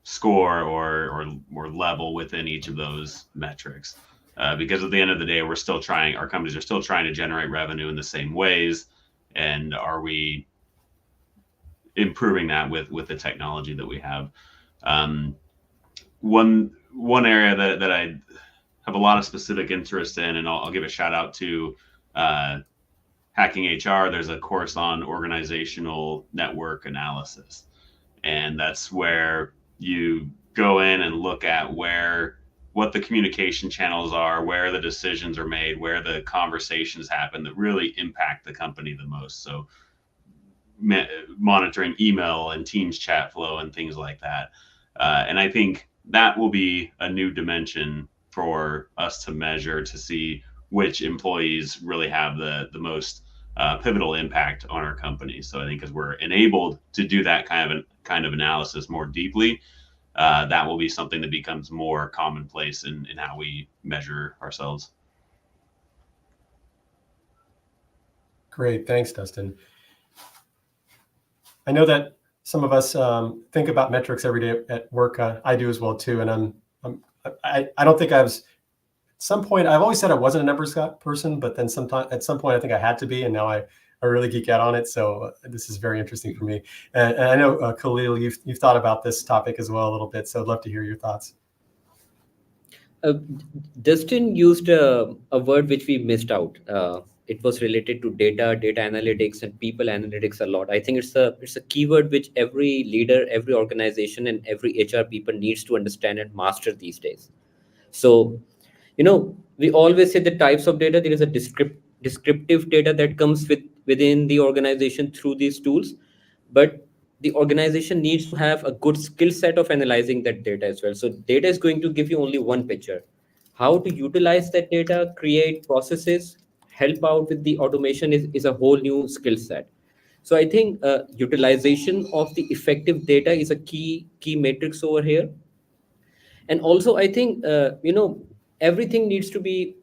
score or level within each of those metrics. Because at the end of the day, our companies are still trying to generate revenue in the same ways. And are we improving that with the technology that we have? One area that I have a lot of specific interest in, and I'll give a shout out to Hacking HR. There's a course on organizational network analysis. And that's where you go in and look at what the communication channels are, where the decisions are made, where the conversations happen that really impact the company the most. So monitoring email and Teams chat flow and things like that. And I think that will be a new dimension for us to measure, to see which employees really have the most pivotal impact on our company. So I think as we're enabled to do that kind of analysis more deeply, that will be something that becomes more commonplace in how we measure ourselves. Great, thanks, Dustin. I know that some of us think about metrics every day at work. I do as well too, and I don't think at some point I've always said I wasn't a numbers person, but then at some point I think I had to be, and now I really geek out on it. So this is very interesting for me. And I know, Khalil, you've thought about this topic as well a little bit, so I'd love to hear your thoughts. Dustin used a word which we missed out. It was related to data analytics, and people analytics a lot. I think it's a keyword which every leader, every organization, and every HR people needs to understand and master these days. So, we always say the types of data. There is a descriptive data that comes within the organization through these tools, but the organization needs to have a good skill set of analyzing that data as well. So data is going to give you only one picture. How to utilize that data, create processes, help out with the automation is a whole new skill set. So I think utilization of the effective data is a key matrix over here. And also I think everything needs to be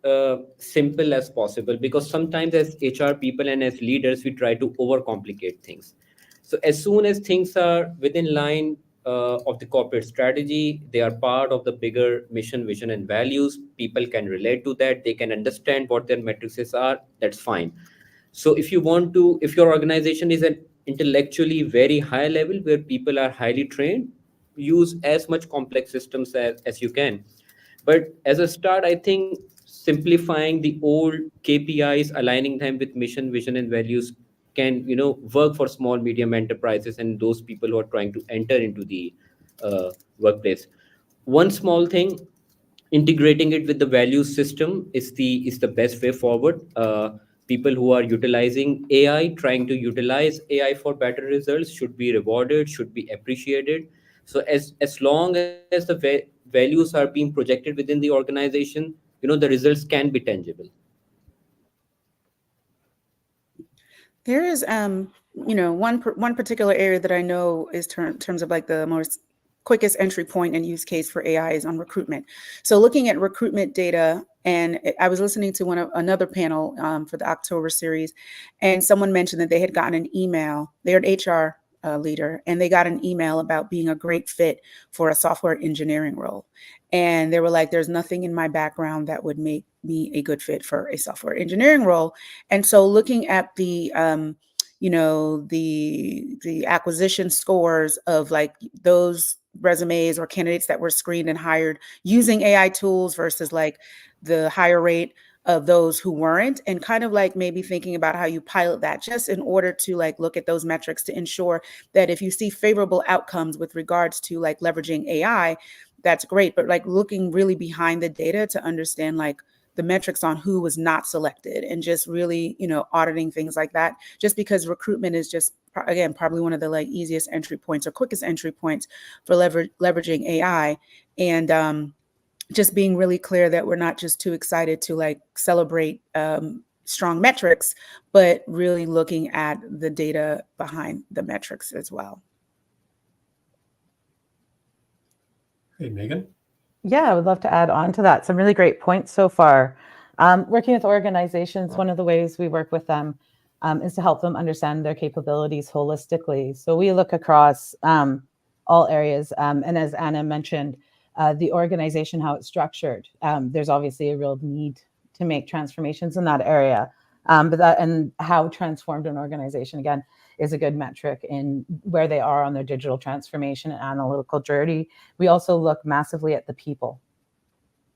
simple as possible, because sometimes as HR people and as leaders we try to overcomplicate things. So as soon as things are within line of the corporate strategy, they are part of the bigger mission, vision, and values, people can relate to that, they can understand what their matrices are, that's fine. So if your organization is an intellectually very high level where people are highly trained, use as much complex systems as you can. But as a start, I think simplifying the old KPIs, aligning them with mission, vision, and values can work for small, medium enterprises and those people who are trying to enter into the workplace. One small thing, integrating it with the value system is the best way forward. People who are utilizing AI, trying to utilize AI for better results, should be rewarded, should be appreciated. So as long as the values are being projected within the organization, the results can be tangible. There is, one particular area that I know is terms of like the most quickest entry point and use case for AI is on recruitment. So looking at recruitment data, and I was listening to another panel for the October series, and someone mentioned that they had gotten an email. They're an HR leader, and they got an email about being a great fit for a software engineering role. And they were like, there's nothing in my background that would make me a good fit for a software engineering role. And so looking at the the acquisition scores of like those resumes or candidates that were screened and hired using AI tools versus like the higher rate of those who weren't, and kind of like maybe thinking about how you pilot that just in order to like look at those metrics to ensure that if you see favorable outcomes with regards to like leveraging AI, that's great. But like looking really behind the data to understand like the metrics on who was not selected, and just really, auditing things like that, just because recruitment is just, again, probably one of the like easiest entry points or quickest entry points for leveraging AI. And just being really clear that we're not just too excited to like celebrate strong metrics, but really looking at the data behind the metrics as well. Hey, Megan. Yeah, I would love to add on to that. Some really great points so far. Working with organizations, one of the ways we work with them is to help them understand their capabilities holistically. So we look across all areas. And as Anna mentioned, the organization, how it's structured. There's obviously a real need to make transformations in that area. But that, and how transformed an organization, again, is a good metric in where they are on their digital transformation and analytical journey. We also look massively at the people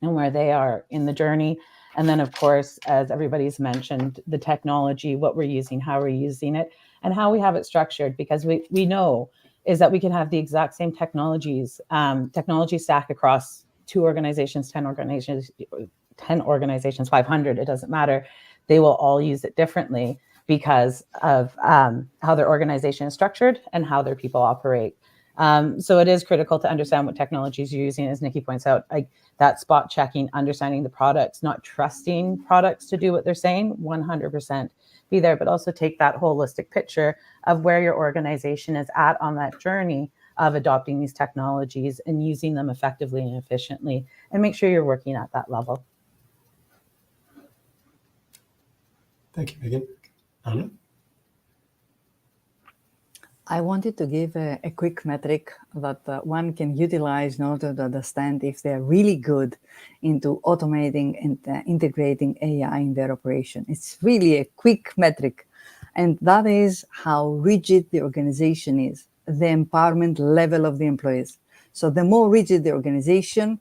and where they are in the journey. And then, of course, as everybody's mentioned, the technology, what we're using, how we're using it, and how we have it structured, because we know is that we can have the exact same technology stack across 2 organizations, 10 organizations, 500, it doesn't matter. They will all use it differently because of how their organization is structured and how their people operate. So it is critical to understand what technologies you're using, as Nikki points out, like that spot checking, understanding the products, not trusting products to do what they're saying, 100% be there, but also take that holistic picture of where your organization is at on that journey of adopting these technologies and using them effectively and efficiently, and make sure you're working at that level. Thank you, Megan. Anna? I wanted to give a quick metric that one can utilize in order to understand if they're really good into automating and integrating AI in their operation. It's really a quick metric, and that is how rigid the organization is, the empowerment level of the employees. So the more rigid the organization,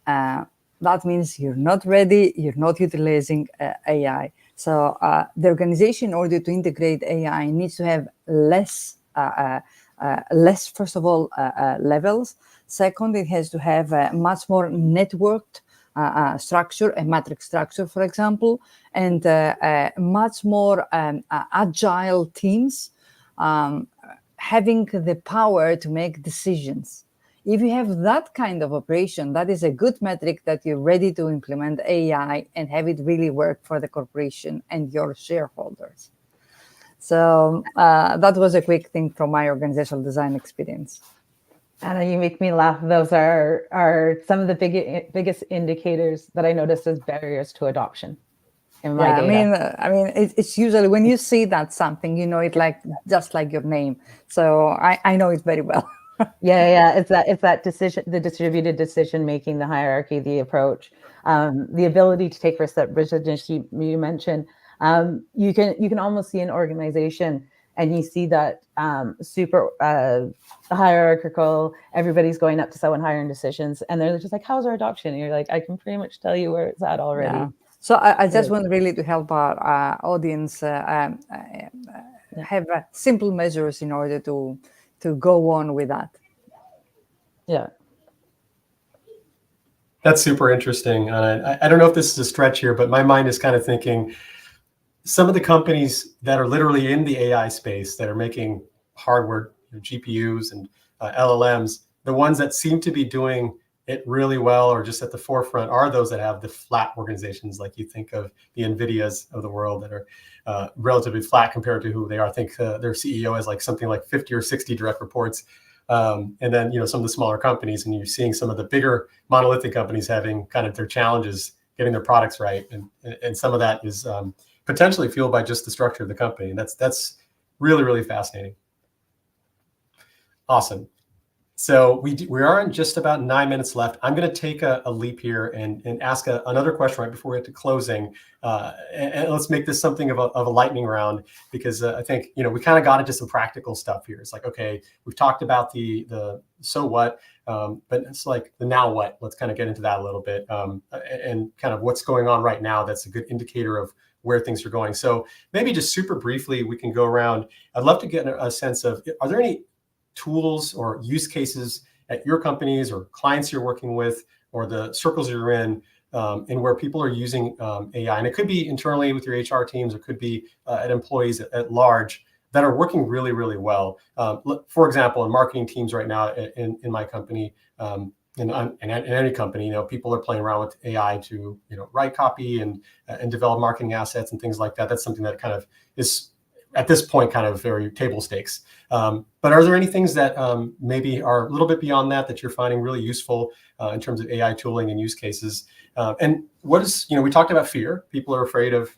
that means you're not ready, you're not utilizing AI. So the organization, in order to integrate AI, needs to have less, first of all, levels. Second, it has to have a much more networked structure, a matrix structure, for example, and much more agile teams having the power to make decisions. If you have that kind of operation, that is a good metric that you're ready to implement AI and have it really work for the corporation and your shareholders. So that was a quick thing from my organizational design experience. Anna, you make me laugh. Those are some of the biggest indicators that I noticed as barriers to adoption in my data. I mean, it's usually when you see that something, you know it like just like your name. So I know it very well. Yeah. It's that decision, the distributed decision making, the hierarchy, the approach, the ability to take risks that Bridget you mentioned. You can almost see an organization and you see that super hierarchical, everybody's going up to someone higher in decisions, and they're just like, how's our adoption? And you're like, I can pretty much tell you where it's at already. Yeah. So I just want really to help our audience have simple measures in order to go on with that. Yeah. That's super interesting. I don't know if this is a stretch here, but my mind is kind of thinking some of the companies that are literally in the AI space that are making hardware, GPUs and LLMs, the ones that seem to be doing it really well or just at the forefront are those that have the flat organizations, like you think of the NVIDIAs of the world that are relatively flat compared to who they are. I think their CEO has like something like 50 or 60 direct reports. And then, some of the smaller companies, and you're seeing some of the bigger monolithic companies having kind of their challenges getting their products right. And some of that is potentially fueled by just the structure of the company. And that's really, really fascinating. Awesome. So we are in just about 9 minutes left. I'm going to take a leap here and ask another question right before we get to closing. And let's make this something of a lightning round, because I think, we kind of got into some practical stuff here. It's like, okay, we've talked about the so what, but it's like the now what. Let's kind of get into that a little bit and kind of what's going on right now. That's a good indicator of where things are going. So maybe just super briefly, we can go around. I'd love to get a sense of, are there any tools or use cases at your companies or clients you're working with or the circles you're in where people are using AI? And it could be internally with your HR teams, it could be at employees at large that are working really, really well. For example, in marketing teams right now in my company, in any company, people are playing around with AI to, write copy and develop marketing assets and things like that. That's something that kind of is at this point kind of very table stakes. But are there any things that maybe are a little bit beyond that you're finding really useful in terms of AI tooling and use cases? And what is, we talked about fear. People are afraid of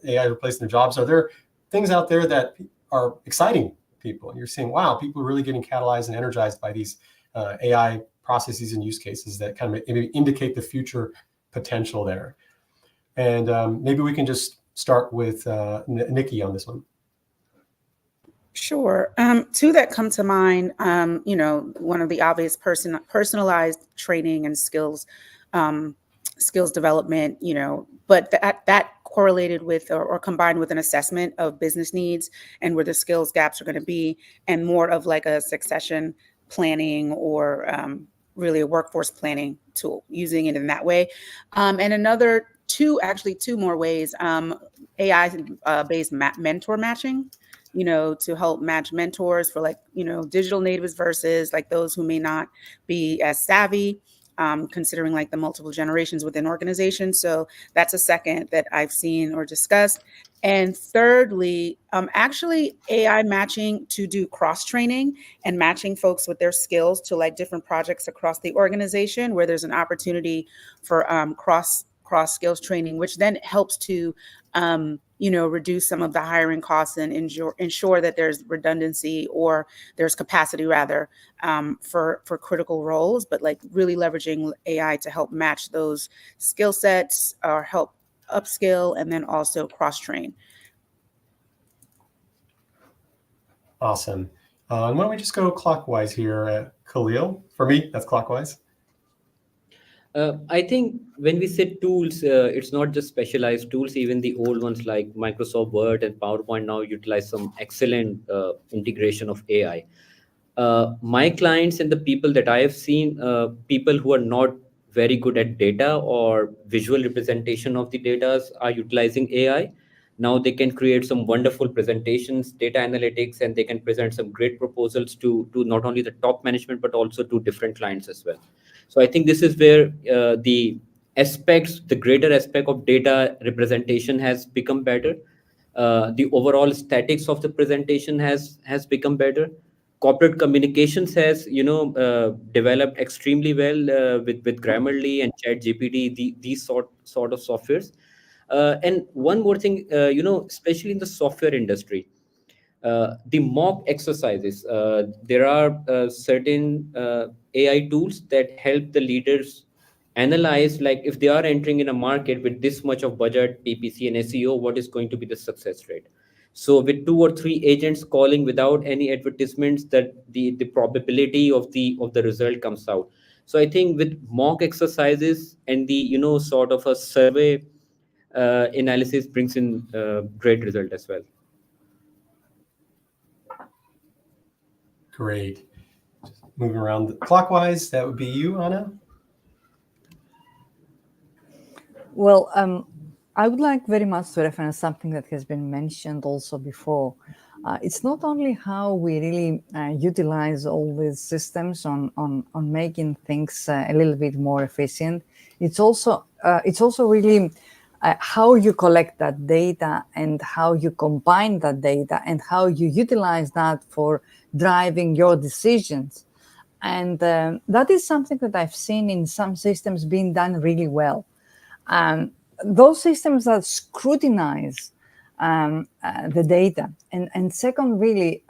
AI replacing their jobs. Are there things out there that are exciting people? And you're seeing, wow, people are really getting catalyzed and energized by these AI processes and use cases that kind of maybe indicate the future potential there. And maybe we can just start with Nikki on this one. Sure. Two that come to mind, one of the obvious personalized training and skills development, but that correlated with or combined with an assessment of business needs and where the skills gaps are going to be, and more of like a succession planning or really a workforce planning tool, using it in that way. And another two more ways, AI-based mentor matching, to help match mentors for digital natives versus like those who may not be as savvy, considering like the multiple generations within organizations. So that's a second that I've seen or discussed. And thirdly, actually AI matching to do cross-training and matching folks with their skills to like different projects across the organization where there's an opportunity for cross skills training, which then helps to reduce some of the hiring costs and ensure that there's redundancy or there's capacity rather for critical roles, but like really leveraging AI to help match those skill sets or help upskill and then also cross-train. Awesome. Why don't we just go clockwise here, Khalil? For me, that's clockwise. I think when we say tools, it's not just specialized tools. Even the old ones like Microsoft Word and PowerPoint now utilize some excellent integration of AI. My clients and the people that I have seen, people who are not very good at data or visual representation of the data are utilizing AI. Now they can create some wonderful presentations, data analytics, and they can present some great proposals to not only the top management, but also to different clients as well. So I think this is where the greater aspect of data representation has become better. The overall statics of the presentation has become better. Corporate communications has developed extremely well with Grammarly and ChatGPT, these sort of softwares. And one more thing, especially in the software industry, the mock exercises. There are certain AI tools that help the leaders analyze, like, if they are entering in a market with this much of budget, PPC and SEO, what is going to be the success rate. So with 2 or 3 agents calling without any advertisements, that the probability of the result comes out. So I think with mock exercises and the sort of a survey analysis brings in great result as well. Great. Just moving around clockwise, that would be you, Anna. Well, I would like very much to reference something that has been mentioned also before. It's not only how we really utilize all these systems on making things a little bit more efficient. It's also really how you collect that data and how you combine that data and how you utilize that for driving your decisions. And that is something that I've seen in some systems being done really well. Those systems that scrutinize the data and second, really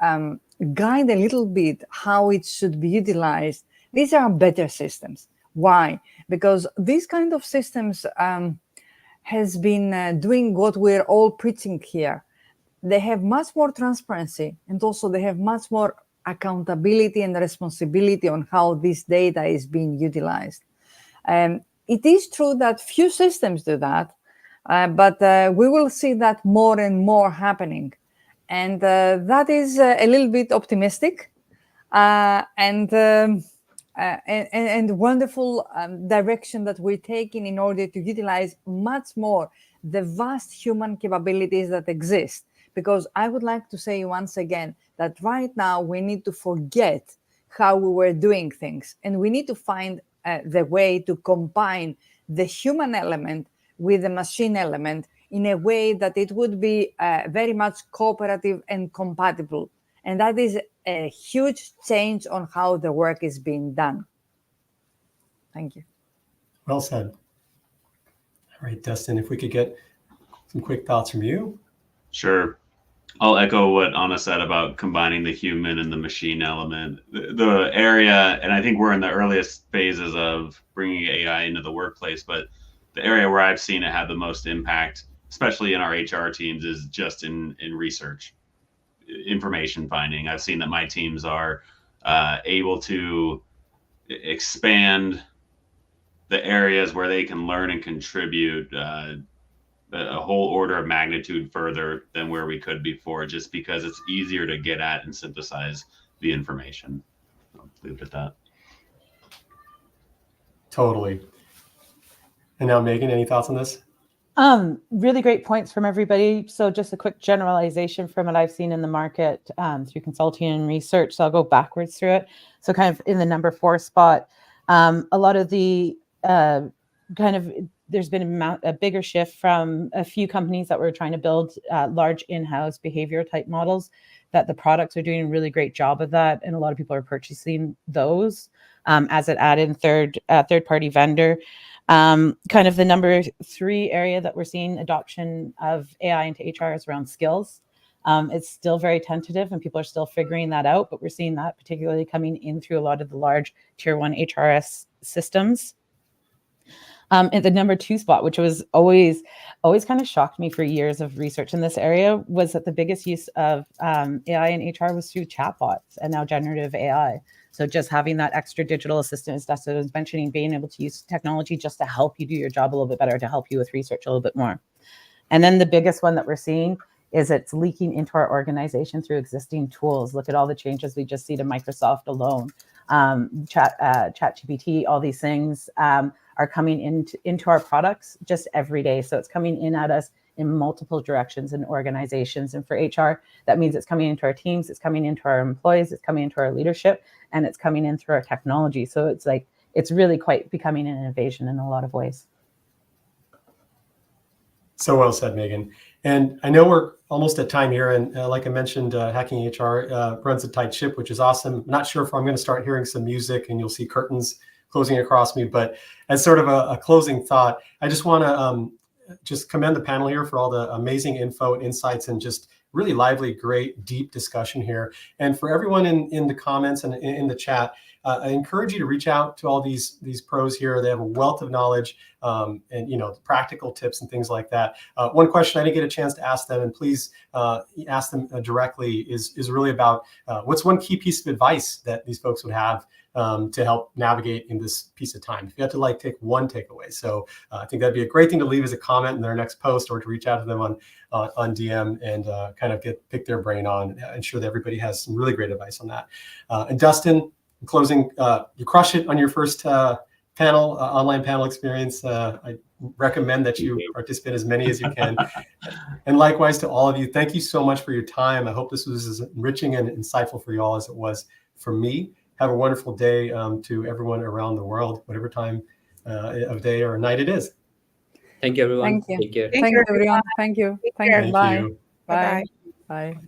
guide a little bit how it should be utilized. These are better systems. Why? Because these kind of systems has been doing what we're all preaching here. They have much more transparency, and also they have much more accountability and responsibility on how this data is being utilized. It is true that few systems do that, but we will see that more and more happening. And that is a little bit optimistic and wonderful direction that we're taking in order to utilize much more the vast human capabilities that exist. Because I would like to say once again that right now we need to forget how we were doing things, and we need to find the way to combine the human element with the machine element in a way that it would be very much cooperative and compatible. And that is a huge change on how the work is being done. Thank you. Well said. All right, Dustin, if we could get some quick thoughts from you. Sure. I'll echo what Anna said about combining the human and the machine element. The area, and I think we're in the earliest phases of bringing AI into the workplace, but the area where I've seen it have the most impact, especially in our HR teams, is just in research, information finding. I've seen that my teams are able to expand the areas where they can learn and contribute a whole order of magnitude further than where we could before, just because it's easier to get at and synthesize the information. I'll leave it at that. Totally. And now, Megan, any thoughts on this? Really great points from everybody. So just a quick generalization from what I've seen in the market through consulting and research. So I'll go backwards through it. So kind of in the number 4 spot, a lot of the there's been a bigger shift from a few companies that were trying to build large in-house behavior type models, that the products are doing a really great job of that. And a lot of people are purchasing those as an add-in third-party vendor. Kind of the number 3 area that we're seeing adoption of AI into HR is around skills. It's still very tentative and people are still figuring that out, but we're seeing that particularly coming in through a lot of the large tier 1 HRS systems. And the number 2 spot, which was always kind of shocked me for years of research in this area, was that the biggest use of AI in HR was through chatbots and now generative AI. So just having that extra digital assistant, as Dustin was mentioning, being able to use technology just to help you do your job a little bit better, to help you with research a little bit more. And then the biggest one that we're seeing is it's leaking into our organization through existing tools. Look at all the changes we just see to Microsoft alone. ChatGPT, all these things are coming into our products just every day. So it's coming in at us in multiple directions in organizations. And for HR, that means it's coming into our teams, it's coming into our employees, it's coming into our leadership, and it's coming in through our technology. So it's really quite becoming an innovation in a lot of ways. So well said, Megan. And I know we're almost at time here. And like I mentioned, Hacking HR runs a tight ship, which is awesome. I'm not sure if I'm going to start hearing some music and you'll see curtains closing across me. But as sort of a closing thought, I just want to just commend the panel here for all the amazing info and insights and just really lively, great, deep discussion here. And for everyone in the comments and in the chat, I encourage you to reach out to all these pros here. They have a wealth of knowledge and practical tips and things like that. One question I didn't get a chance to ask them, and please ask them directly, is really about what's one key piece of advice that these folks would have to help navigate in this piece of time. If you had to take one takeaway. So I think that'd be a great thing to leave as a comment in their next post, or to reach out to them on DM and kind of pick their brain on, ensure that everybody has some really great advice on that. And Dustin, in closing, you crush it on your first online panel experience. I recommend that you participate as many as you can. And likewise to all of you, thank you so much for your time. I hope this was as enriching and insightful for you all as it was for me. Have a wonderful day to everyone around the world, whatever time of day or night it is. Thank you, everyone. Thank you. Take care. Thank you, everyone. Thank you. Take care. Thank Bye. you. Bye. Bye-bye. Bye.